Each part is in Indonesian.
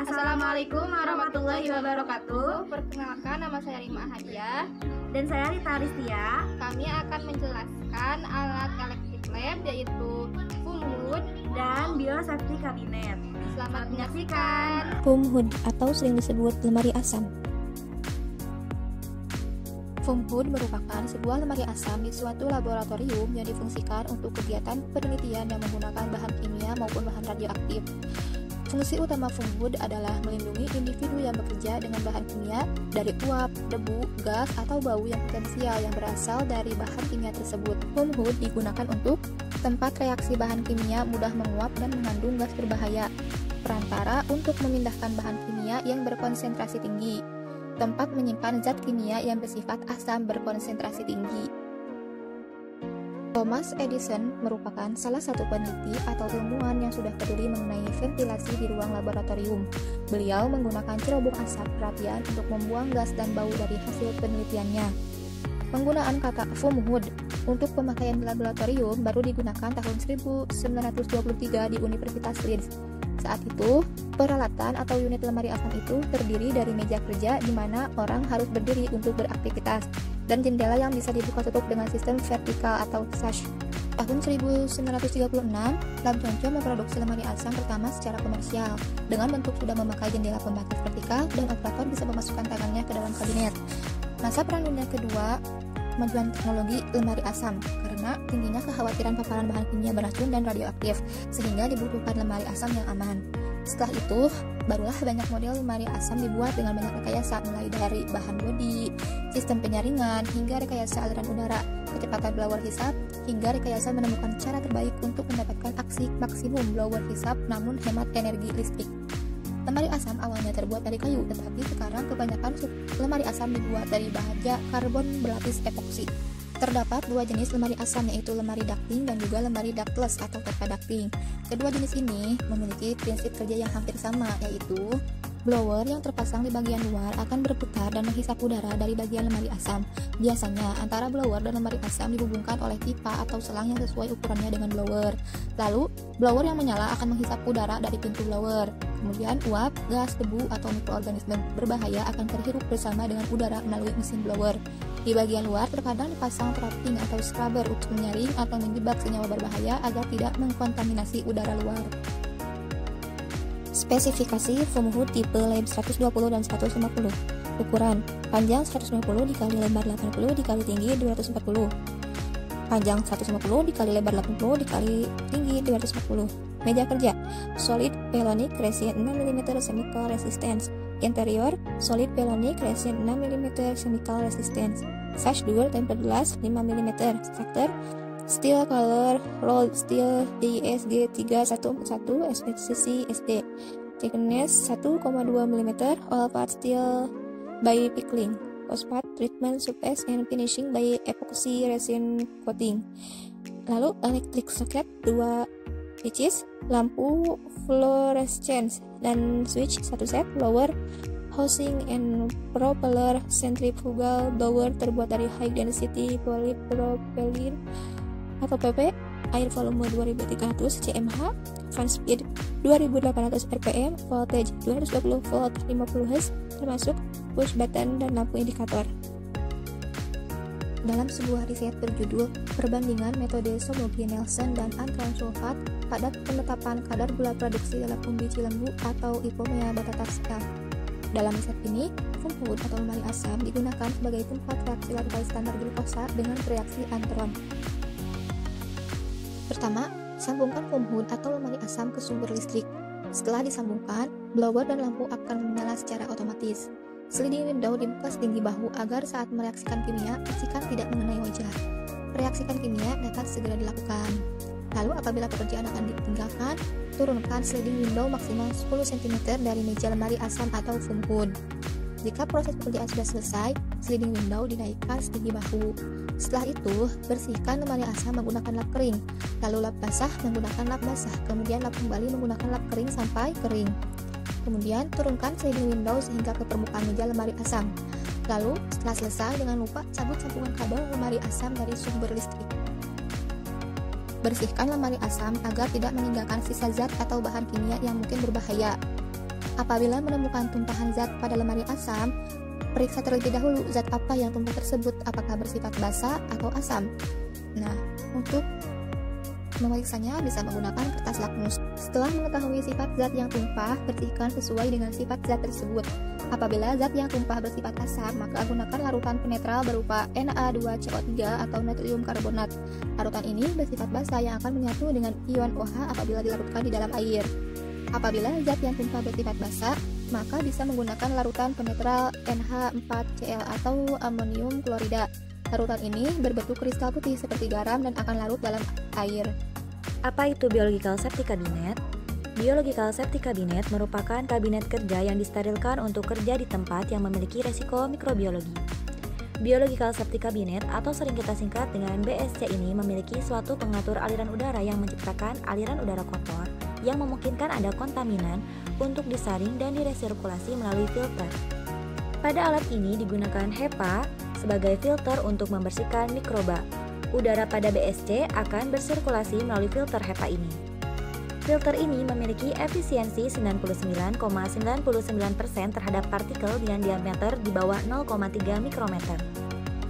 Assalamualaikum warahmatullahi wabarakatuh. Perkenalkan, nama saya Rima Hadiah. Dan saya Rita Aristia. Kami akan menjelaskan alat elektrik lab yaitu foam hood Dan biosafety cabinet. Selamat menyaksikan. Foam hood atau sering disebut lemari asam. Foam hood merupakan sebuah lemari asam di suatu laboratorium yang difungsikan untuk kegiatan penelitian yang menggunakan bahan kimia maupun bahan radioaktif. Fungsi utama foam hood adalah melindungi individu yang bekerja dengan bahan kimia dari uap, debu, gas, atau bau yang potensial yang berasal dari bahan kimia tersebut. Foam hood digunakan untuk tempat reaksi bahan kimia mudah menguap dan mengandung gas berbahaya, perantara untuk memindahkan bahan kimia yang berkonsentrasi tinggi, tempat menyimpan zat kimia yang bersifat asam berkonsentrasi tinggi. Thomas Edison merupakan salah satu peneliti atau ilmuwan yang sudah peduli mengenai ventilasi di ruang laboratorium. Beliau menggunakan cerobong asap perapian untuk membuang gas dan bau dari hasil penelitiannya. Penggunaan kata foam hood untuk pemakaian di laboratorium baru digunakan tahun 1923 di Universitas Leeds. Saat itu, peralatan atau unit lemari asam itu terdiri dari meja kerja di mana orang harus berdiri untuk beraktivitas, dan jendela yang bisa dibuka tutup dengan sistem vertikal atau sash. Tahun 1936, Lab Chongqing memproduksi lemari asam pertama secara komersial, dengan bentuk sudah memakai jendela pembakar vertikal dan operator bisa memasukkan tangannya ke dalam kabinet. Masa Perang Dunia Kedua, kemajuan teknologi lemari asam karena tingginya kekhawatiran paparan bahan kimia beracun dan radioaktif, sehingga dibutuhkan lemari asam yang aman. Setelah itu, barulah banyak model lemari asam dibuat dengan banyak rekayasa, mulai dari bahan bodi, sistem penyaringan, hingga rekayasa aliran udara, kecepatan blower hisap, hingga rekayasa menemukan cara terbaik untuk mendapatkan aksi maksimum blower hisap namun hemat energi listrik. Lemari asam awalnya terbuat dari kayu, tetapi sekarang kebanyakan lemari asam dibuat dari baja karbon berlapis epoksi. Terdapat dua jenis lemari asam, yaitu lemari ducting dan juga lemari ductless atau tanpa ducting. Kedua jenis ini memiliki prinsip kerja yang hampir sama, yaitu blower yang terpasang di bagian luar akan berputar dan menghisap udara dari bagian lemari asam. Biasanya, antara blower dan lemari asam dihubungkan oleh pipa atau selang yang sesuai ukurannya dengan blower. Lalu, blower yang menyala akan menghisap udara dari pintu blower. Kemudian, uap, gas, debu, atau mikroorganisme berbahaya akan terhirup bersama dengan udara melalui mesin blower. Di bagian luar, terkadang dipasang trapping atau scrubber untuk menyaring atau menjebak senyawa berbahaya agar tidak mengkontaminasi udara luar. Spesifikasi foam hood tipe lab 120 dan 150. Ukuran: panjang 150 dikali lebar 80 dikali tinggi 240. Panjang 150 dikali lebar 80 dikali tinggi 240. Meja kerja: solid pelonic resin 6 mm chemical resistance. Interior: solid pelonic resin 6 mm chemical resistance. Sash door tempered glass 5 mm. Structure: steel color rolled steel DSG 3141 SPCC SD. Thickness 1,2 mm. All part steel by pickling. Post-part treatment surface and finishing by epoxy resin coating. Lalu electric socket 2 pieces, lampu fluorescence dan switch 1 set, blower housing and propeller, centrifugal blower terbuat dari high density polypropylene atau PP, air volume 2300 cmh, fan speed 2800 rpm, voltage 220 volt 50 Hz, termasuk push button dan lampu indikator. Dalam sebuah riset berjudul Perbandingan Metode Somogyi Nelson dan Antron Sulfat pada penetapan kadar gula produksi dalam umbi cilembu atau Ipomea batatasca. Dalam riset ini, foam hood atau lemari asam digunakan sebagai tempat reaksi larval standar glukosa dengan reaksi Antron. Pertama, sambungkan foam hood atau lemari asam ke sumber listrik. Setelah disambungkan, blower dan lampu akan menyala secara otomatis. Sliding window dibuka setinggi bahu agar saat mereaksikan kimia, racikan tidak mengenai wajah. Reaksikan kimia dapat segera dilakukan. Lalu apabila pekerjaan akan ditinggalkan, turunkan sliding window maksimal 10 cm dari meja lemari asam atau foam hood. Jika proses pekerjaan sudah selesai, sliding window dinaikkan setinggi bahu. Setelah itu, bersihkan lemari asam menggunakan lap kering, lalu lap basah menggunakan lap basah, kemudian lap kembali menggunakan lap kering sampai kering. Kemudian, turunkan sliding window sehingga ke permukaan meja lemari asam. Lalu, setelah selesai, jangan lupa cabut sambungan kabel lemari asam dari sumber listrik. Bersihkan lemari asam agar tidak meninggalkan sisa zat atau bahan kimia yang mungkin berbahaya. Apabila menemukan tumpahan zat pada lemari asam, periksa terlebih dahulu zat apa yang tumpah tersebut, apakah bersifat basa atau asam. Nah, untuk memeriksanya bisa menggunakan kertas lakmus. Setelah mengetahui sifat zat yang tumpah, bersihkan sesuai dengan sifat zat tersebut. Apabila zat yang tumpah bersifat asam, maka gunakan larutan penetral berupa Na2CO3 atau natrium karbonat. Larutan ini bersifat basa yang akan menyatu dengan ion OH apabila dilarutkan di dalam air. Apabila zat yang tumpah bersifat basa, maka bisa menggunakan larutan penetral NH4Cl atau amonium klorida. Larutan ini berbentuk kristal putih seperti garam dan akan larut dalam air. Apa itu Biological Safety Cabinet? Biological Safety Cabinet merupakan kabinet kerja yang disterilkan untuk kerja di tempat yang memiliki resiko mikrobiologi. Biological Safety Cabinet atau sering kita singkat dengan BSC ini memiliki suatu pengatur aliran udara yang menciptakan aliran udara kotor yang memungkinkan ada kontaminan untuk disaring dan diresirkulasi melalui filter. Pada alat ini digunakan HEPA sebagai filter untuk membersihkan mikroba. Udara pada BSC akan bersirkulasi melalui filter HEPA ini. Filter ini memiliki efisiensi 99,99% terhadap partikel dengan diameter di bawah 0,3 mikrometer.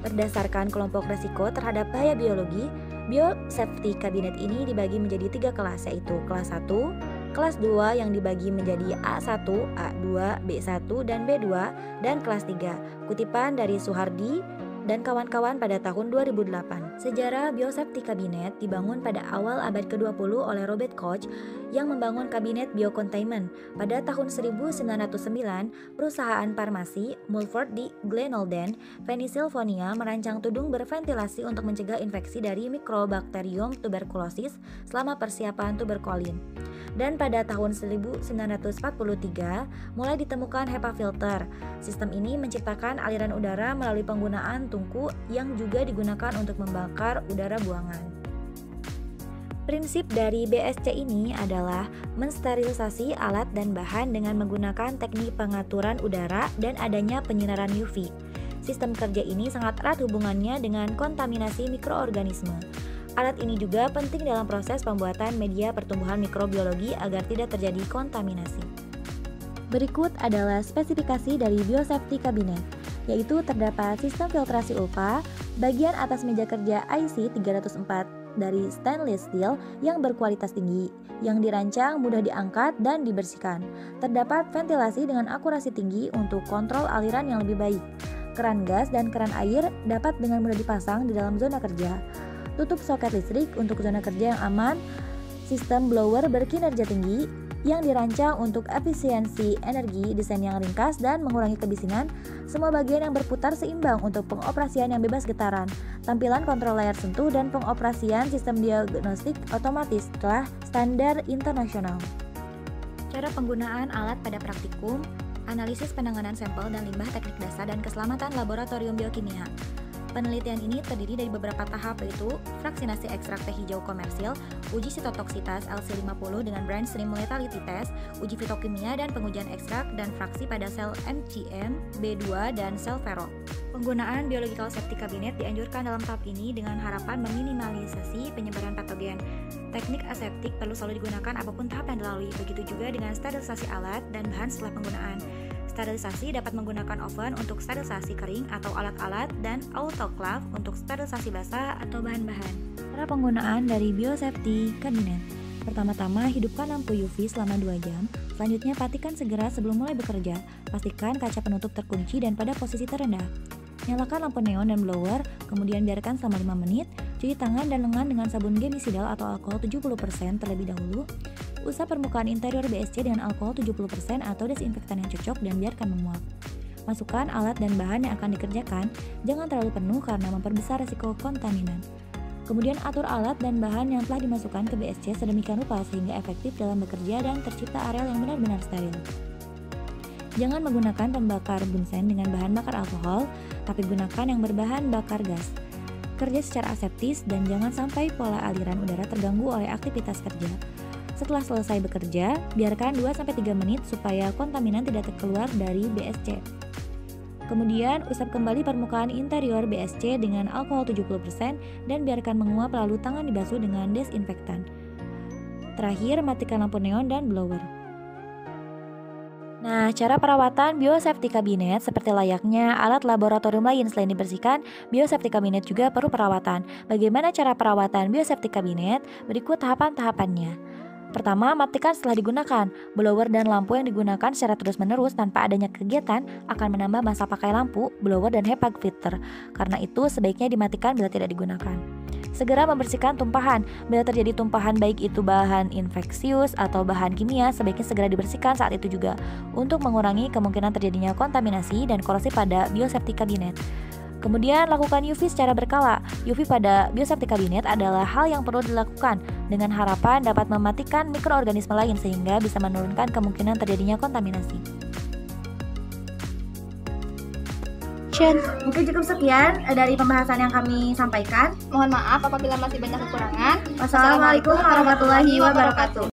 Berdasarkan kelompok risiko terhadap bahaya biologi, Biosafety Cabinet ini dibagi menjadi 3 kelas, yaitu kelas 1, kelas 2 yang dibagi menjadi A1, A2, B1, dan B2, dan kelas 3. Kutipan dari Suhardi dan kawan-kawan pada tahun 2008. Sejarah Biosafety Cabinet dibangun pada awal abad ke-20 oleh Robert Koch yang membangun kabinet biocontainment. Pada tahun 1909, perusahaan farmasi Mulford di Glenolden, Pennsylvania merancang tudung berventilasi untuk mencegah infeksi dari Mycobacterium tuberculosis selama persiapan tuberkulin. Dan pada tahun 1943 mulai ditemukan HEPA filter. Sistem ini menciptakan aliran udara melalui penggunaan tungku yang juga digunakan untuk membakar udara buangan. Prinsip dari BSC ini adalah mensterilisasi alat dan bahan dengan menggunakan teknik pengaturan udara dan adanya penyinaran UV. Sistem kerja ini sangat erat hubungannya dengan kontaminasi mikroorganisme. Alat ini juga penting dalam proses pembuatan media pertumbuhan mikrobiologi agar tidak terjadi kontaminasi. Berikut adalah spesifikasi dari Biosafety Cabinet, yaitu terdapat sistem filtrasi ULPA, bagian atas meja kerja IC 304 dari stainless steel yang berkualitas tinggi, yang dirancang mudah diangkat dan dibersihkan. Terdapat ventilasi dengan akurasi tinggi untuk kontrol aliran yang lebih baik. Keran gas dan keran air dapat dengan mudah dipasang di dalam zona kerja. Tutup soket listrik untuk zona kerja yang aman. Sistem blower berkinerja tinggi yang dirancang untuk efisiensi energi, desain yang ringkas dan mengurangi kebisingan. Semua bagian yang berputar seimbang untuk pengoperasian yang bebas getaran. Tampilan kontrol layar sentuh dan pengoperasian sistem diagnostik otomatis telah standar internasional. Cara penggunaan alat pada praktikum, analisis penanganan sampel dan limbah, teknik dasar dan keselamatan laboratorium biokimia. Penelitian ini terdiri dari beberapa tahap, yaitu fraksinasi ekstrak teh hijau komersil, uji sitotoksitas LC50 dengan brain stream lethality test, uji fitokimia dan pengujian ekstrak dan fraksi pada sel MCM, B2, dan sel Vero. Penggunaan Biological Safety Cabinet dianjurkan dalam tahap ini dengan harapan meminimalisasi penyebaran patogen. Teknik aseptik perlu selalu digunakan apapun tahap yang dilalui, begitu juga dengan sterilisasi alat dan bahan setelah penggunaan. Sterilisasi dapat menggunakan oven untuk sterilisasi kering atau alat-alat dan autoclave untuk sterilisasi basah atau bahan-bahan. Cara penggunaan dari Biosafety Cabinet. Pertama-tama, hidupkan lampu UV selama 2 jam. Selanjutnya, patikan segera sebelum mulai bekerja. Pastikan kaca penutup terkunci dan pada posisi terendah. Nyalakan lampu neon dan blower, kemudian biarkan selama 5 menit. Cuci tangan dan lengan dengan sabun gemisidal atau alkohol 70% terlebih dahulu. Usap permukaan interior BSC dengan alkohol 70% atau desinfektan yang cocok dan biarkan menguap. Masukkan alat dan bahan yang akan dikerjakan, jangan terlalu penuh karena memperbesar risiko kontaminan. Kemudian atur alat dan bahan yang telah dimasukkan ke BSC sedemikian rupa sehingga efektif dalam bekerja dan tercipta areal yang benar-benar steril. Jangan menggunakan pembakar bunsen dengan bahan bakar alkohol, tapi gunakan yang berbahan bakar gas. Kerja secara aseptis dan jangan sampai pola aliran udara terganggu oleh aktivitas kerja. Setelah selesai bekerja, biarkan 2-3 menit supaya kontaminan tidak keluar dari BSC. Kemudian, usap kembali permukaan interior BSC dengan alkohol 70% dan biarkan menguap lalu tangan dibasuh dengan desinfektan. Terakhir, matikan lampu neon dan blower. Nah, cara perawatan biosafety cabinet seperti layaknya alat laboratorium lain. Selain dibersihkan, biosafety cabinet juga perlu perawatan. Bagaimana cara perawatan biosafety cabinet? Berikut tahapan-tahapannya. Pertama, matikan setelah digunakan. Blower dan lampu yang digunakan secara terus-menerus tanpa adanya kegiatan akan menambah masa pakai lampu, blower, dan HEPA filter. Karena itu, sebaiknya dimatikan bila tidak digunakan. Segera membersihkan tumpahan. Bila terjadi tumpahan baik itu bahan infeksius atau bahan kimia, sebaiknya segera dibersihkan saat itu juga untuk mengurangi kemungkinan terjadinya kontaminasi dan korosi pada biosafety cabinet. Kemudian lakukan UV secara berkala. UV pada biosafety cabinet adalah hal yang perlu dilakukan dengan harapan dapat mematikan mikroorganisme lain sehingga bisa menurunkan kemungkinan terjadinya kontaminasi. Mungkin cukup sekian dari pembahasan yang kami sampaikan. Mohon maaf apabila masih banyak kekurangan. Wassalamualaikum warahmatullahi wabarakatuh.